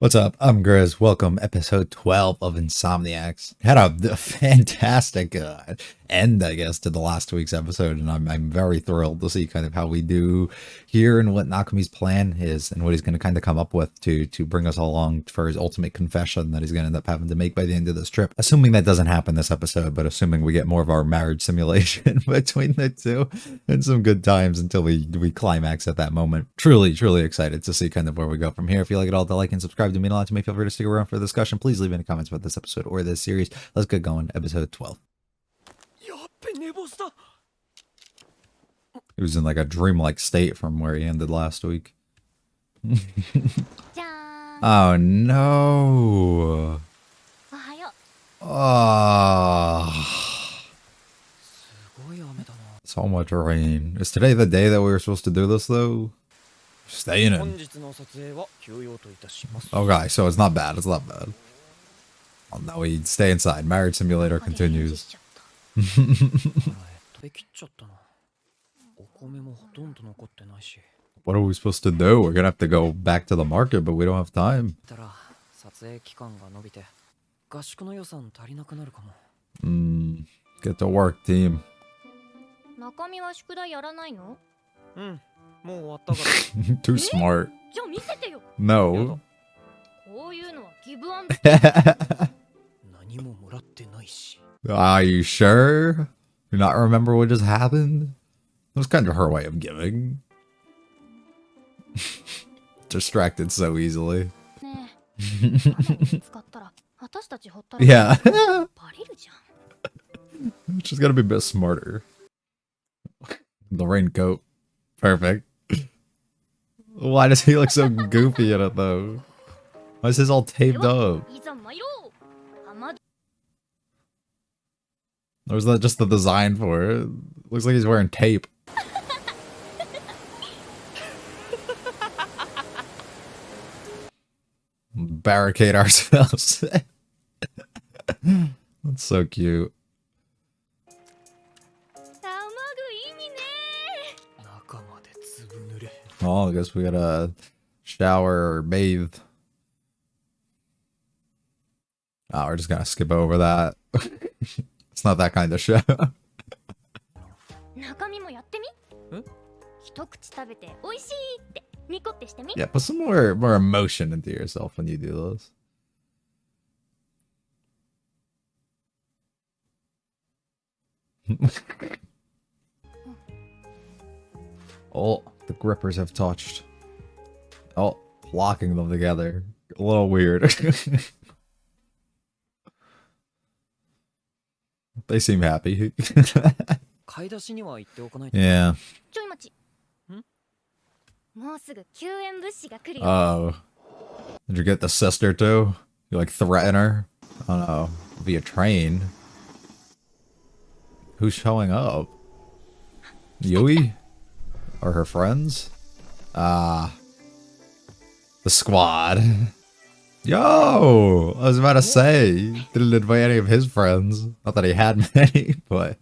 What's up? I'm Grizz. Welcome, episode 12 of Insomniacs. Had a fantastic end, I guess, to the last week's episode, and I'm very thrilled to see kind of how we do here and what Nakumi's plan is and what he's going to kind of come up with to bring us along for his ultimate confession that he's going to end up having to make by the end of this trip. Assuming that doesn't happen this episode, but assuming we get more of our marriage simulation between the two and some good times until we climax at that moment. Truly excited to see kind of where we go from here. If you like it all, to like and subscribe to mean a lot to me. Feel free to stick around for the discussion. Please leave any comments about this episode or this series. Let's get going. Episode 12. He was in like a dreamlike state from where he ended last week. Oh no. Oh. So much rain. Is today the day that we were supposed to do this though? Staying in. Okay, so it's not bad. It's not bad. Oh no, we stay inside. Marriage simulator continues. What are we supposed to do? We're gonna have to go back to the market, but we don't have time. Get to work, team. Too smart. No. Are you sure? You not remember what just happened? It was kind of her way of giving. Distracted so easily. Yeah. She's gotta be a bit smarter. The raincoat. Perfect. Why does he look so goofy in it though? Why is his all taped up? Or is that just the design for it? Looks like he's wearing tape. Barricade ourselves. That's so cute. Oh, I guess we gotta shower or bathe. Oh, we're just gonna skip over that. It's not that kind of show. Yeah, put some more emotion into yourself when you do this. Oh, the grippers have touched. Oh, locking them together. A little weird. They seem happy. Yeah. Oh. Did you get the sister too? You like threaten her? Oh no. Via train. Who's showing up? Yui? Or her friends? The squad. Yo! I was about to say, didn't invite any of his friends. Not that he had many, but...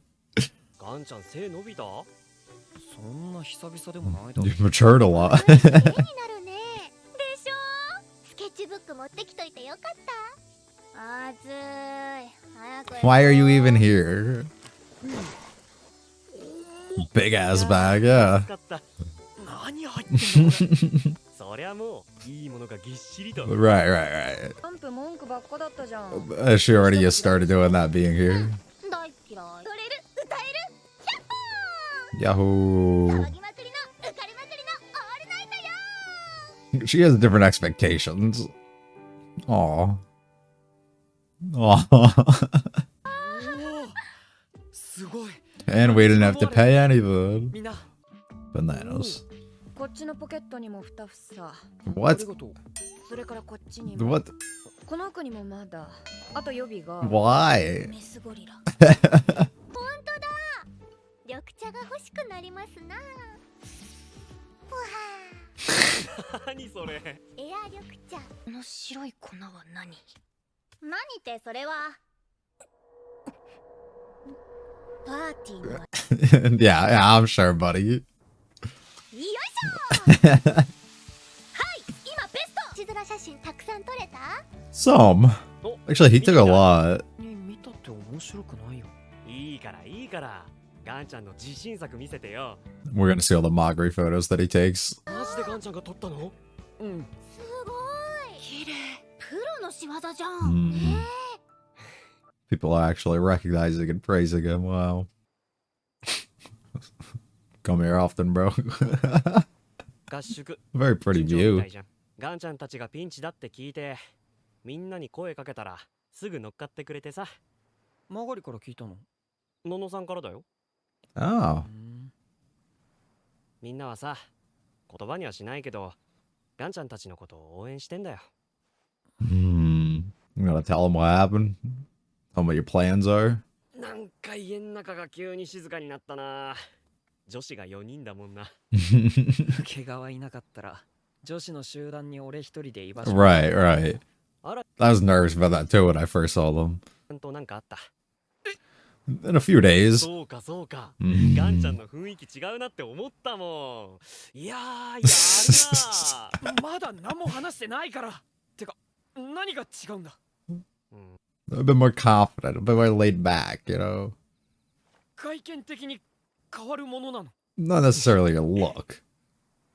You've matured a lot. Why are you even here? Big ass bag, yeah. Right. She already just started doing that being here. Yahoo! She has different expectations. Aw. And we didn't have to pay anything. Bananas. What? What? Why? Yeah, I'm sure, buddy. Some. Actually, he took a lot. 見たって面白くないよ。いいからいいから。ガンちゃんの自信作見せてよ。 We're gonna see all the mockery photos that he takes. マジでガンちゃんが撮ったの？うん。すごい。綺麗。プロの仕業じゃん。People are actually recognizing and praising him. Wow. Come here often, bro. 合宿。Very pretty view. ガンちゃんたちがピンチだって聞いて、みんなに声かけたらすぐ乗っかってくれてさ。マガリから聞いたの？ののさんからだよ。Oh. みんなはさ、言葉にはしないけど、ガンちゃんたちのことを応援してんだよ。I'm gonna tell him what happened. Tell him what your plans are. なんか家の中が急に静かになったな。女子が4人だもんな。毛がはいなかったら、女子の集団に俺一人で居場所。Right, right. I was nervous about that too when I first saw them. なんかあった。In a few days. そうかそうか。ガンちゃんの雰囲気違うなって思ったもん。いやー、やるな。まだ何も話してないから。てか、何が違うんだ。A bit more confident, a bit more laid back, you know. 外見的に変わるものなの。Not necessarily a look.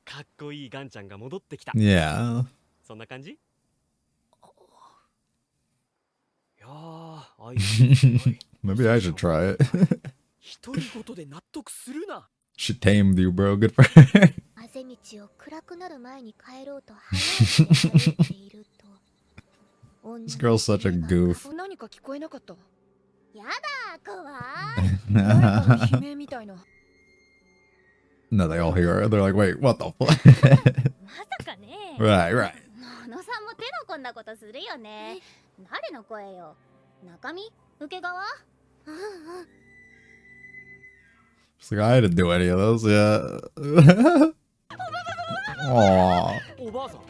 かっこいいガンちゃんが戻ってきた。Yeah. そんな感じ？いやー、Maybe I should try it. 独り言で納得するな。She tamed you, bro. Good for her. あぜ道を暗くなる前に帰ろうと早く歩いていると。This girl's such a goof. 何か聞こえなかった。やだ、怖い。誰かの悲鳴みたいな。No, they all hear her. They're like, wait, what the fuck? まさかね。Right, right. ののさんも手の込んだことするよね。誰の声よ。中身？受け側？She's like, I didn't do any of those, yeah. Aww. おばあさん。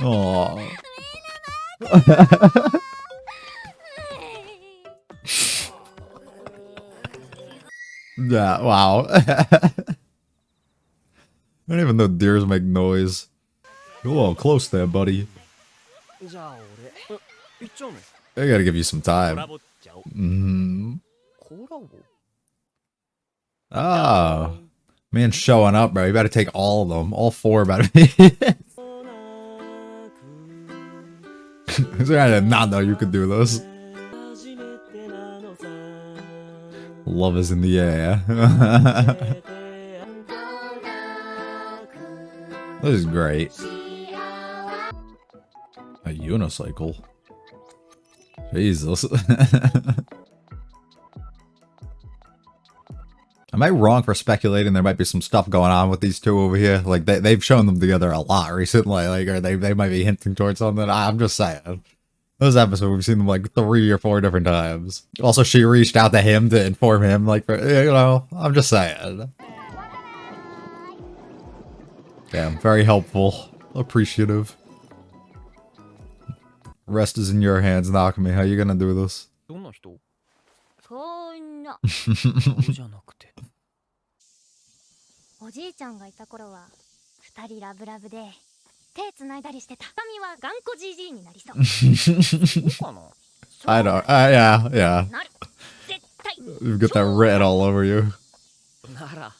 Aww. Yeah, wow. I don't even know deers make noise. You're a little close there, buddy. じゃあ俺、行っちゃうの？ I gotta give you some コ time. ラボっちゃおう。コラボ？ Oh. Man showing up, bro. You better take all of them. All four better be. I did not know you could do this. Love is in the air. This is great. A unicycle. Jesus. Am I wrong for speculating there might be some stuff going on with these two over here? Like, they've shown them together a lot recently, like, or they might be hinting towards something. I'm just saying. This episode, we've seen them like 3 or 4 different times. Also, she reached out to him to inform him, like, for, you know, I'm just saying. Damn, very helpful. Appreciative. Rest is in your hands, Nakami. How you gonna do this? どんな人？そんな。そうじゃなくて。おじいちゃんがいた頃は2人ラブラブで手つないだりしてた。神は頑固じじいになりそう。そうかな？ I know. Yeah, yeah. なる。絶対。You get that red all over you. なら、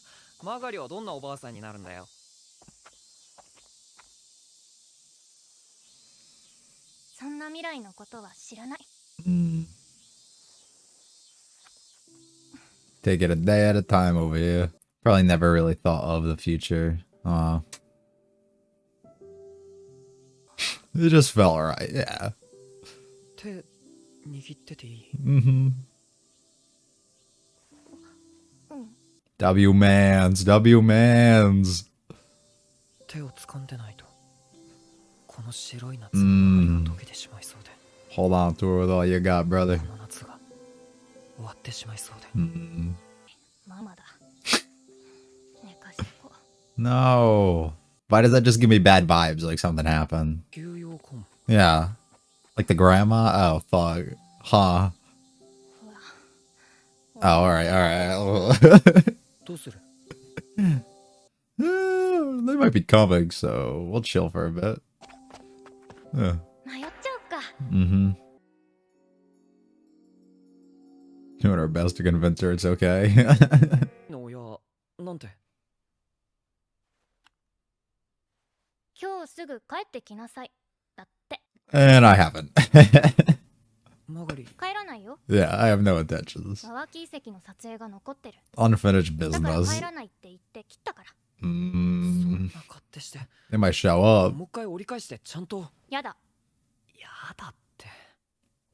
マガリはどんなおばあさんになるんだよ。そんな未来のことは知らない。Take it a day at a time over here. Probably never really thought of the future. It just felt right, yeah. 手握ってていい？ W-mans, W-mans. 手を掴んでないと、この白い夏の中が溶けてしまいそうで。Hold on to her with all you got, brother. この夏が終わってしまいそうで。ママだ。寝かしとこう。 No. Why does that just give me bad vibes? Like something happened. 牛用コン。 Yeah. Like the grandma? Oh, fuck. Huh. all right, all right. どうする？ They might be coming, so we'll chill for a bit. Yeah. 迷っちゃおっか。 Mm-hmm. Doing our best to convince her it's okay. おや、なんて？今日すぐ帰ってきなさい。だって。 And I haven't. マガリ。帰らないよ。 Yeah, I have no intentions. マワキ遺跡の撮影が残ってる。 Unfinished だから business. 帰らないって言って切ったから。そん Mm, な勝手して。 they might show も up. う一回折り返してちゃんと。やだ。やだって。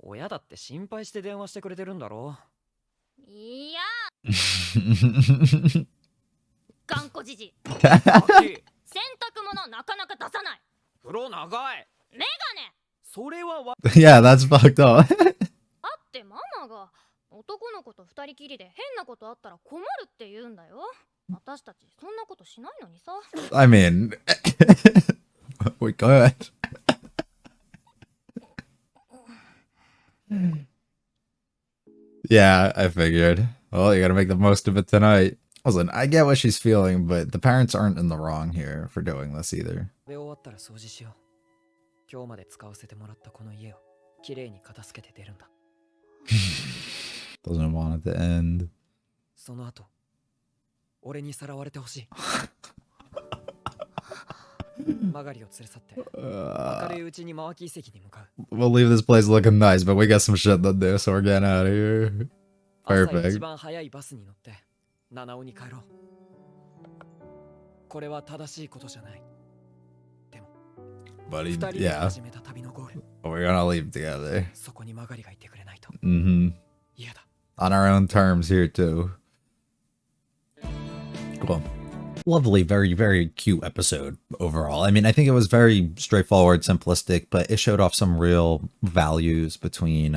親だって心配して電話してくれてるんだろ。いや、頑固じじい。アッキー、洗濯物なかなか出さない。風呂長い。メガネ。それはわ。Yeah, that's fucked up. あってママが男の子と二人きりで変なことあったら困るって言うんだよ。私たちそんなことしないのにさ。I mean, we could. Yeah, I figured. Well, you gotta make the most of it tonight. Listen, I get what she's feeling, but the parents aren't in the wrong here for doing this either. で終わったら掃除しよう。今日まで使わせてもらったこの家をきれいに片付けて出るんだ。Doesn't want it to end. その後、俺にさらわれてほしい。マガリを連れ去って、明るいうちにマワキ遺跡に向かう。We'll leave this place looking nice, but we got some shit to do, so we're getting out of here. 朝一 Perfect. 番早いバスに乗って七尾に帰ろう。これは正しいことじゃない。でも、 But 二 he, 人で yeah, 始めた旅のゴール、 we're gonna leave together. そこにマガリがいてくれないと Mm-hmm. 嫌だ。 On our own terms here, too. Cool. Lovely, very, very cute episode overall. I mean, I think it was very straightforward, simplistic, but it showed off some real values between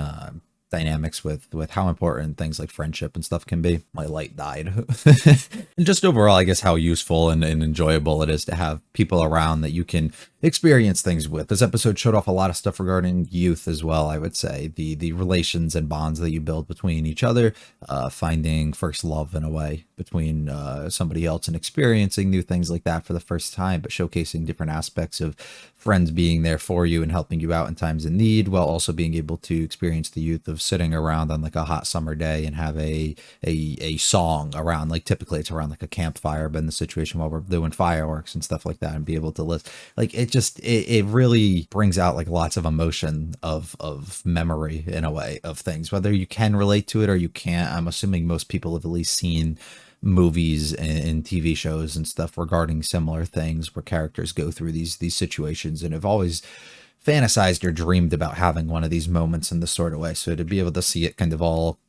dynamics with how important things like friendship and stuff can be. My light died. And just overall, I guess how useful and enjoyable it is to have people around that you can experience things with. This episode showed off a lot of stuff regarding youth as well, I would say. The relations and bonds that you build between each other, finding first love in a way between somebody else and experiencing new things like that for the first time, but showcasing different aspects of friends being there for you and helping you out in times of need, while also being able to experience the youth of sitting around on like a hot summer day and have a song around, like typically it's around like a campfire, but in the situation while we're doing fireworks and stuff like that, and be able to list, like it really brings out like lots of emotion of memory in a way of things, whether you can relate to it or you can't. I'm assuming most people have at least seen movies and TV shows and stuff regarding similar things where characters go through these situations, and have always fantasized or dreamed about having one of these moments in this sort of way. So to be able to see it kind of all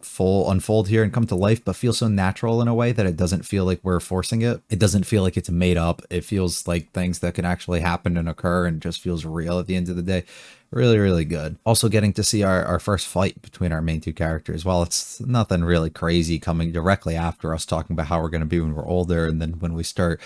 unfold here and come to life, but feel so natural in a way that it doesn't feel like we're forcing it. It doesn't feel like it's made up. It feels like things that can actually happen and occur, and just feels real at the end of the day. Really, really good. Also getting to see our first fight between our main two characters. While it's nothing really crazy coming directly after us talking about how we're going to be when we're older, and then when we start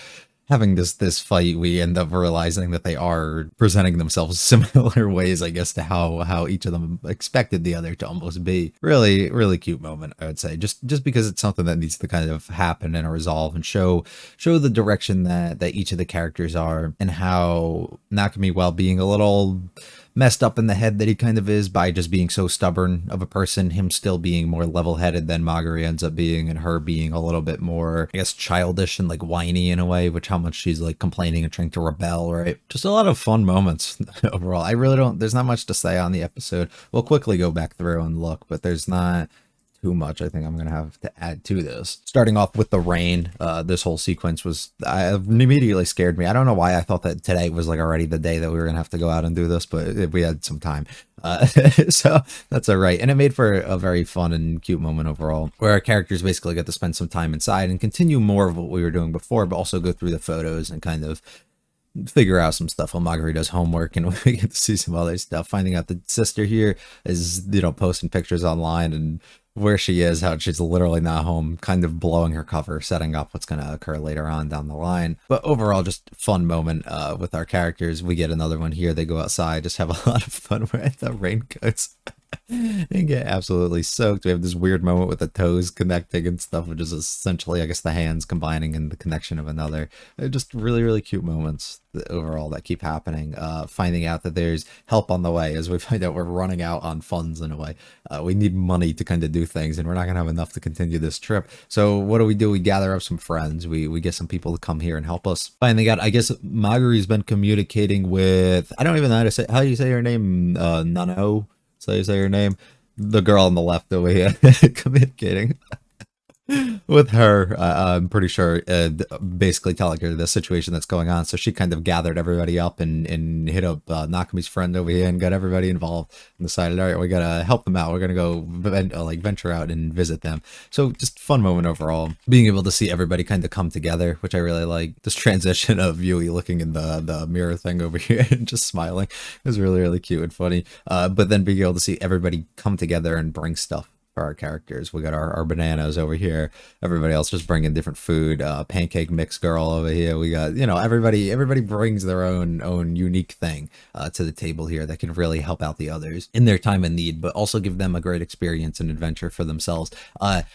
having this fight, we end up realizing that they are presenting themselves similar ways, I guess, to how each of them expected the other to almost be. Really, really cute moment, I would say. Just because it's something that needs to kind of happen and resolve and show the direction that each of the characters are, and how Nakami, while being a little messed up in the head that he kind of is by just being so stubborn of a person, him still being more level-headed than Magari ends up being, and her being a little bit more, I guess, childish and like whiny in a way, which how much she's like complaining and trying to rebel, right? Just a lot of fun moments overall. I really don't, there's not much to say on the episode. We'll quickly go back through and look, but there's not too much I think I'm gonna have to add to this. Starting off with the rain, this whole sequence was immediately scared me. I don't know why I thought that today was like already the day that we were gonna have to go out and do this, but we had some time, so that's all right. And it made for a very fun and cute moment overall, where our characters basically get to spend some time inside and continue more of what we were doing before, but also go through the photos and kind of figure out some stuff while Marguerite does homework, and we get to see some other stuff. Finding out the sister here is, you know, posting pictures online and where she is, how she's literally not home, kind of blowing her cover, setting up what's going to occur later on down the line. But overall, just fun moment with our characters. We get another one here. They go outside, just have a lot of fun with the raincoats. and get absolutely soaked. We have this weird moment with the toes connecting and stuff, which is essentially, I guess, the hands combining and the connection of another. They're just really, really cute moments overall that keep happening. Finding out that there's help on the way as we find out we're running out on funds in a way. We need money to kind of do things, and we're not going to have enough to continue this trip. So what do? We gather up some friends. We get some people to come here and help us. Finding out, I guess, Marguerite's been communicating with, I don't even know how you say her name, Nano? So you say her name, the girl on the left over here, communicating with her. I'm pretty sure, basically telling her the situation that's going on. So she kind of gathered everybody up and hit up Nakami's friend over here and got everybody involved and decided, all right, we gotta help them out. We're gonna go venture out and visit them. So just fun moment overall. Being able to see everybody kind of come together, which I really like. This transition of Yui looking in the mirror thing over here and just smiling is really, really cute and funny. But then being able to see everybody come together and bring stuff for our characters. We got our bananas over here. Everybody else just bringing different food. Pancake mix girl over here. We got, everybody brings their own unique thing to the table here that can really help out the others in their time of need, but also give them a great experience and adventure for themselves.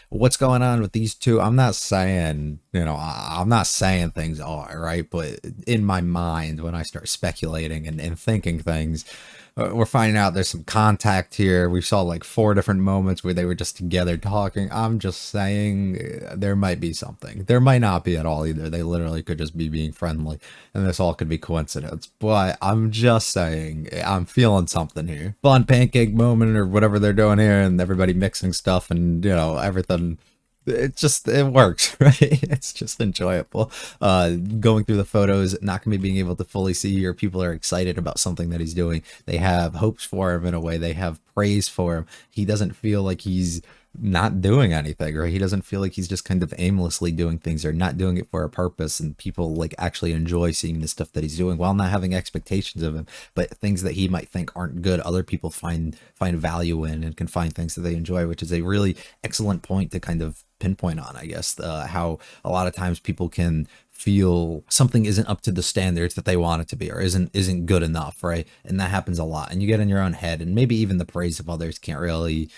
What's going on with these two? I'm not saying, I'm not saying things are right, but in my mind, when I start speculating and thinking things, we're finding out there's some contact here. We saw like 4 different moments where they were just together talking. I'm just saying there might be something. There might not be at all either. They literally could just be being friendly, and this all could be coincidence. But I'm just saying I'm feeling something here. Fun pancake moment or whatever they're doing here, and everybody mixing stuff and everything. It works, right? It's just enjoyable. Going through the photos, Nakami being able to fully see here, people are excited about something that he's doing. They have hopes for him in a way. They have praise for him. He doesn't feel like he's not doing anything, or he doesn't feel like he's just kind of aimlessly doing things or not doing it for a purpose. And people like actually enjoy seeing the stuff that he's doing while not having expectations of him, but things that he might think aren't good, other people find value in and can find things that they enjoy, which is a really excellent point to kind of pinpoint on, I guess. How a lot of times people can feel something isn't up to the standards that they want it to be, or isn't good enough, right? And that happens a lot, and you get in your own head, and maybe even the praise of others can't really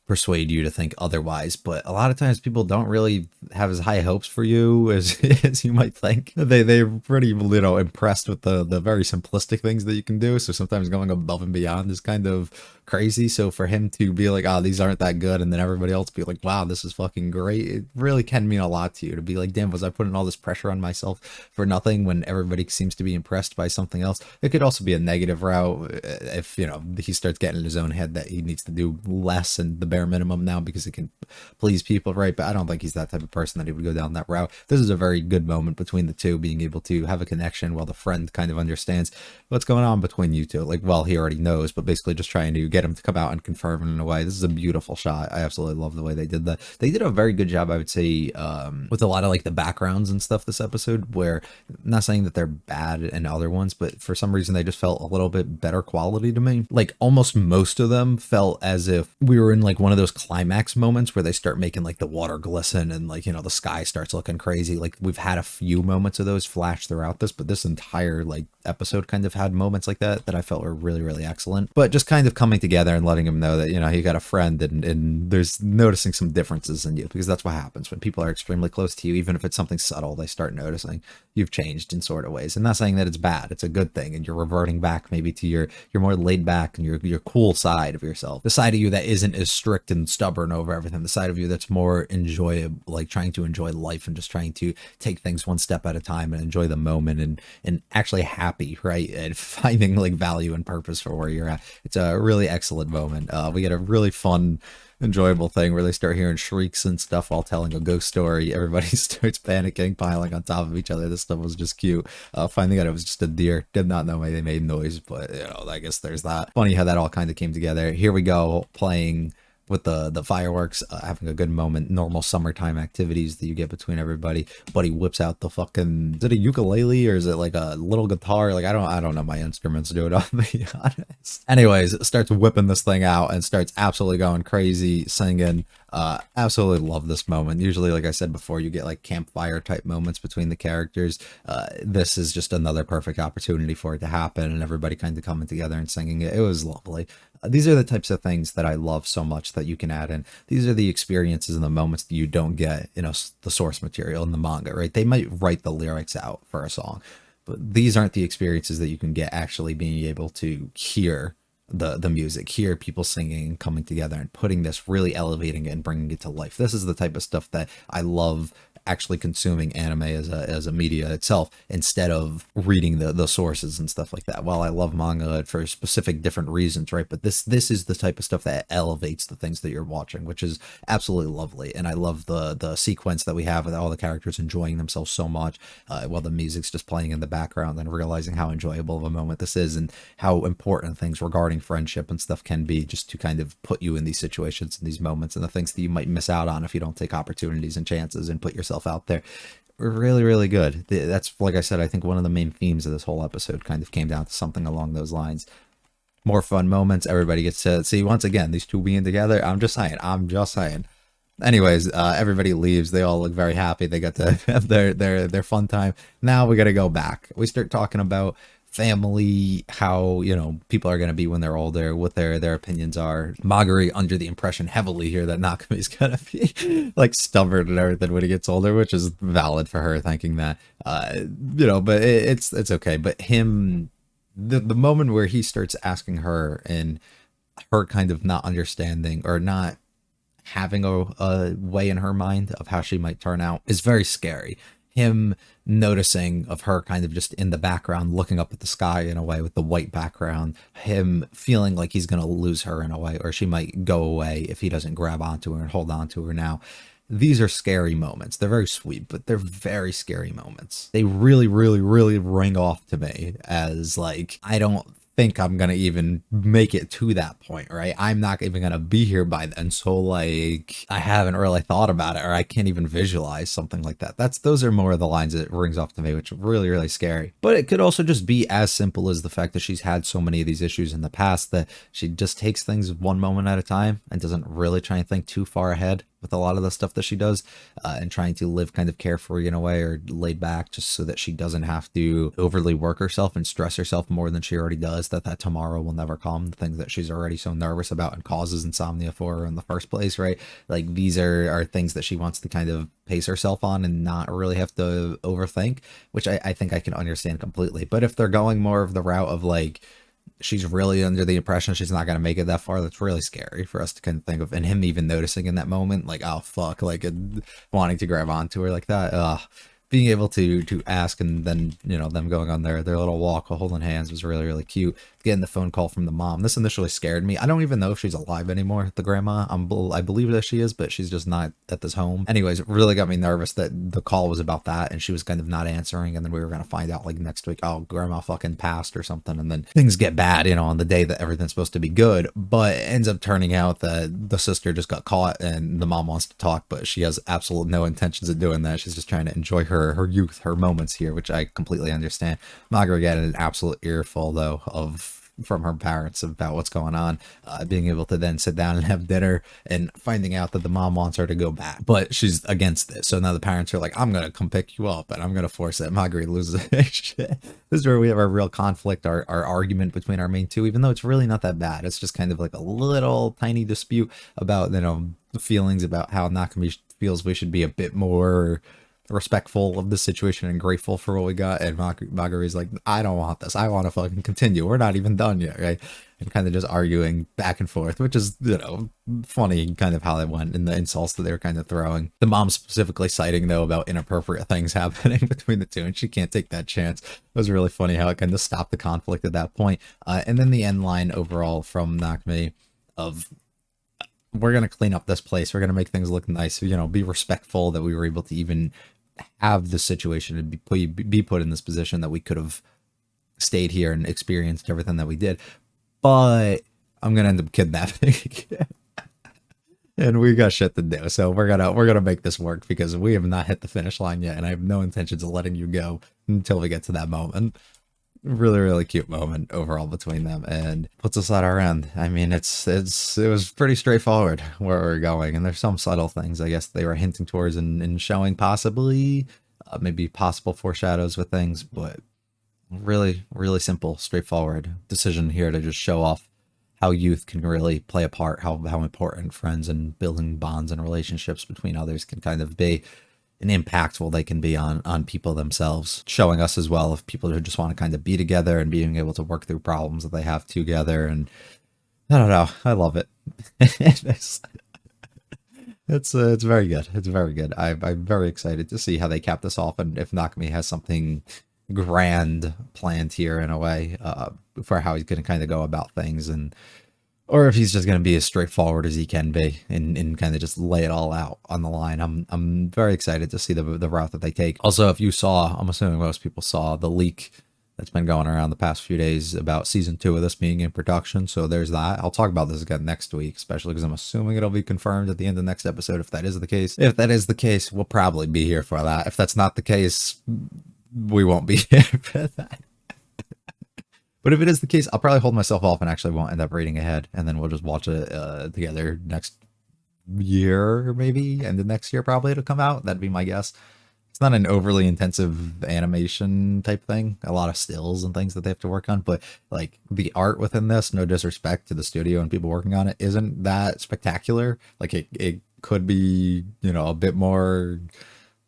persuade you to think otherwise. But a lot of times people don't really have as high hopes for you as, as you might think. They're pretty impressed with the very simplistic things that you can do. So sometimes going above and beyond is kind of crazy. So for him to be like, oh, these aren't that good, and then everybody else be like, wow, this is fucking great, it really can mean a lot to you. To be like, damn, was I putting all this pressure on myself for nothing when everybody seems to be impressed by something else? It could also be a negative route if he starts getting in his own head that he needs to do less and the bare minimum now because it can please people, right? But I don't think he's that type of person that he would go down that route. This is a very good moment between the two, being able to have a connection while the friend kind of understands what's going on between you two. Like, well, he already knows, but basically just trying to get him to come out and confirm it in a way. This is a beautiful shot. I absolutely love the way they did that. They did a very good job, I would say, with a lot of like the backgrounds and stuff this episode, where I'm not saying that they're bad in other ones, but for some reason they just felt a little bit better quality to me. Like almost most of them felt as if we were in like one of those climax moments where they start making like the water glisten and like, the sky starts looking crazy. Like we've had a few moments of those flash throughout this, but this entire like episode kind of had moments like that I felt were really, really excellent. But just kind of coming together and letting him know that, you got a friend and there's noticing some differences in you, because that's what happens when people are extremely close to you. Even if it's something subtle, they start noticing you've changed in sort of ways. And not saying that it's bad, it's a good thing, and you're reverting back maybe to your more laid back and your cool side of yourself, the side of you that isn't as strict and stubborn over everything, the side of you that's more enjoyable, like trying to enjoy life and just trying to take things one step at a time and enjoy the moment and actually happy, right? And finding like value and purpose for where you're at. It's a really excellent moment. We get a really fun, enjoyable thing where they start hearing shrieks and stuff while telling a ghost story. Everybody starts panicking, piling on top of each other. This stuff was just cute. Finding out it was just a deer. Did not know why they made noise, but I guess there's that. Funny how that all kind of came together. Here we go, playing with the fireworks, having a good moment, normal summertime activities that you get between everybody. Buddy whips out the fucking, is it a ukulele or is it like a little guitar? Like I don't know my instruments, dude, I'll be honest. Anyways, starts whipping this thing out and starts absolutely going crazy, singing. Absolutely love this moment. Usually, like I said before, you get like campfire type moments between the characters. This is just another perfect opportunity for it to happen, and everybody kind of coming together and singing it. It was lovely. These are the types of things that I love so much that you can add in. These are the experiences and the moments that you don't get, the source material in the manga, right? They might write the lyrics out for a song, but these aren't the experiences that you can get actually being able to hear the music, hear people singing and coming together and putting this, really elevating it and bringing it to life. This is the type of stuff that I love actually consuming anime as a media itself, instead of reading the sources and stuff like that. Well, I love manga for specific different reasons, right? But this is the type of stuff that elevates the things that you're watching, which is absolutely lovely. And I love the sequence that we have with all the characters enjoying themselves so much, while the music's just playing in the background, and realizing how enjoyable of a moment this is, and how important things regarding friendship and stuff can be, just to kind of put you in these situations and these moments, and the things that you might miss out on if you don't take opportunities and chances and put yourself out there. Really, really good. That's, like I said, I think one of the main themes of this whole episode kind of came down to something along those lines. More fun moments. Everybody gets to see, once again, these two being together. I'm just saying. Anyways, everybody leaves. They all look very happy. They got to have their fun time. Now we got to go back. We start talking about family, how people are going to be when they're older, what their opinions are. Magari under the impression heavily here that Nakami's going to be like stubborn and everything when he gets older, which is valid for her thinking that, but it's okay. But him, the moment where he starts asking her, and her kind of not understanding or not having a way in her mind of how she might turn out, is very scary. Him noticing of her kind of just in the background, looking up at the sky in a way with the white background, him feeling like he's going to lose her in a way, or she might go away if he doesn't grab onto her and hold on to her now. These are scary moments. They're very sweet, but they're very scary moments. They really, really, really ring off to me as like, I don't think I'm gonna even make it to that point, right? I'm not even gonna be here by then, so like I haven't really thought about it, or I can't even visualize something like that. Those are more of the lines that it rings off to me, which are really, really scary. But it could also just be as simple as the fact that she's had so many of these issues in the past that she just takes things one moment at a time and doesn't really try and think too far ahead with a lot of the stuff that she does, and trying to live kind of carefree in a way, or laid back, just so that she doesn't have to overly work herself and stress herself more than she already does, that tomorrow will never come, the things that she's already so nervous about and causes insomnia for her in the first place, right? Like these are things that she wants to kind of pace herself on and not really have to overthink, which I think I can understand completely. But if they're going more of the route of like, she's really under the impression she's not going to make it that far, that's really scary for us to kind of think of. And him even noticing in that moment, like, oh fuck, like wanting to grab onto her like that, being able to ask, and then them going on their little walk while holding hands was really, really cute. Getting the phone call from the mom, this initially scared me. I don't even know if she's alive anymore, the grandma. I believe that she is, but she's just not at this home. Anyways, it really got me nervous that the call was about that, and she was kind of not answering, and then we were going to find out like next week, oh, grandma fucking passed or something, and then things get bad on the day that everything's supposed to be good. But it ends up turning out that the sister just got caught, and the mom wants to talk, but she has absolute no intentions of doing that. She's just trying to enjoy her youth, her moments here, which I completely understand. Margaret getting an absolute earful though from her parents about what's going on, being able to then sit down and have dinner, and finding out that the mom wants her to go back, but she's against it. So now the parents are like, I'm gonna come pick you up and I'm gonna force it. Margaret loses shit. This is where we have our real conflict, our argument between our main two, even though it's really not that bad. It's just kind of like a little tiny dispute about feelings about how Nakami feels we should be a bit more respectful of the situation and grateful for what we got, and Magari's like, I don't want this, I want to fucking continue, we're not even done yet, right? And kind of just arguing back and forth, which is funny kind of how that went, and the insults that they were kind of throwing. The mom specifically citing though about inappropriate things happening between the two, and she can't take that chance. It was really funny how it kind of stopped the conflict at that point. And then the end line overall from Nakami of, we're going to clean up this place, we're going to make things look nice, be respectful that we were able to even have this situation and be put in this position, that we could have stayed here and experienced everything that we did, but I'm gonna end up kidnapping again. And we got shit to do, so we're gonna make this work, because we have not hit the finish line yet, and I have no intentions of letting you go until we get to that moment. Really, really cute moment overall between them, and puts us at our end. I mean, it was pretty straightforward where we're going, and there's some subtle things I guess they were hinting towards and showing, possibly maybe possible foreshadows with things, but really, really simple, straightforward decision here to just show off how youth can really play a part, how important friends and building bonds and relationships between others can kind of be, and impactful they can be on people themselves, showing us as well if people who just want to kind of be together and being able to work through problems that they have together. And I don't know, I love it. It's very good. It's very good. I'm very excited to see how they cap this off, and if Nakami has something grand planned here in a way, for how he's going to kind of go about things, and or if he's just going to be as straightforward as he can be and kind of just lay it all out on the line. I'm very excited to see the route that they take. Also, if you saw, I'm assuming most people saw the leak that's been going around the past few days about season 2 of this being in production. So there's that. I'll talk about this again next week, especially because I'm assuming it'll be confirmed at the end of the next episode. If that is the case, we'll probably be here for that. If that's not the case, we won't be here for that. But if it is the case, I'll probably hold myself off and actually won't end up reading ahead, and then we'll just watch it together next year, maybe, and the next year probably it'll come out. That'd be my guess. It's not an overly intensive animation type thing, a lot of stills and things that they have to work on, but like the art within this, no disrespect to the studio and people working on it, isn't that spectacular. Like it could be, you know, a bit more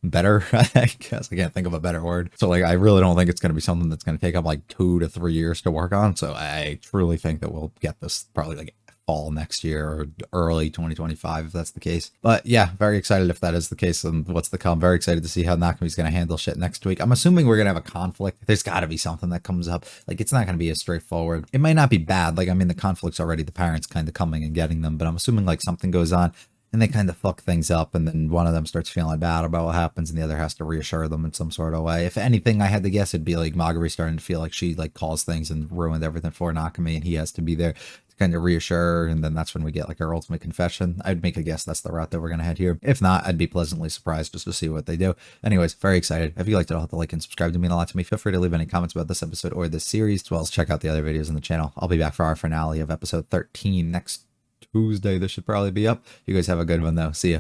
better, I guess. I can't think of a better word. So like I really don't think it's going to be something that's going to take up like 2 to 3 years to work on. So I truly think that we'll get this probably like fall next year or early 2025 if that's the case. But yeah, very excited if that is the case and what's to come. Very excited to see how Nakami's going to handle shit next week. I'm assuming we're going to have a conflict. There's got to be something that comes up. Like it's not going to be as straightforward. It might not be bad. Like I mean the conflict's already the parents kind of coming and getting them, but I'm assuming like something goes on and they kind of fuck things up, and then one of them starts feeling bad about what happens and the other has to reassure them in some sort of way. If anything, I had to guess it'd be like Magari starting to feel like she like caused things and ruined everything for Nakami, and he has to be there to kind of reassure her, and then that's when we get like our ultimate confession. I'd make a guess that's the route that we're going to head here. If not, I'd be pleasantly surprised just to see what they do. Anyways, very excited. If you liked it, I'll hit the like and subscribe to mean a lot to me. Feel free to leave any comments about this episode or this series, as well as check out the other videos on the channel. I'll be back for our finale of episode 13 next Tuesday. This should probably be up. You guys have a good one though. See ya.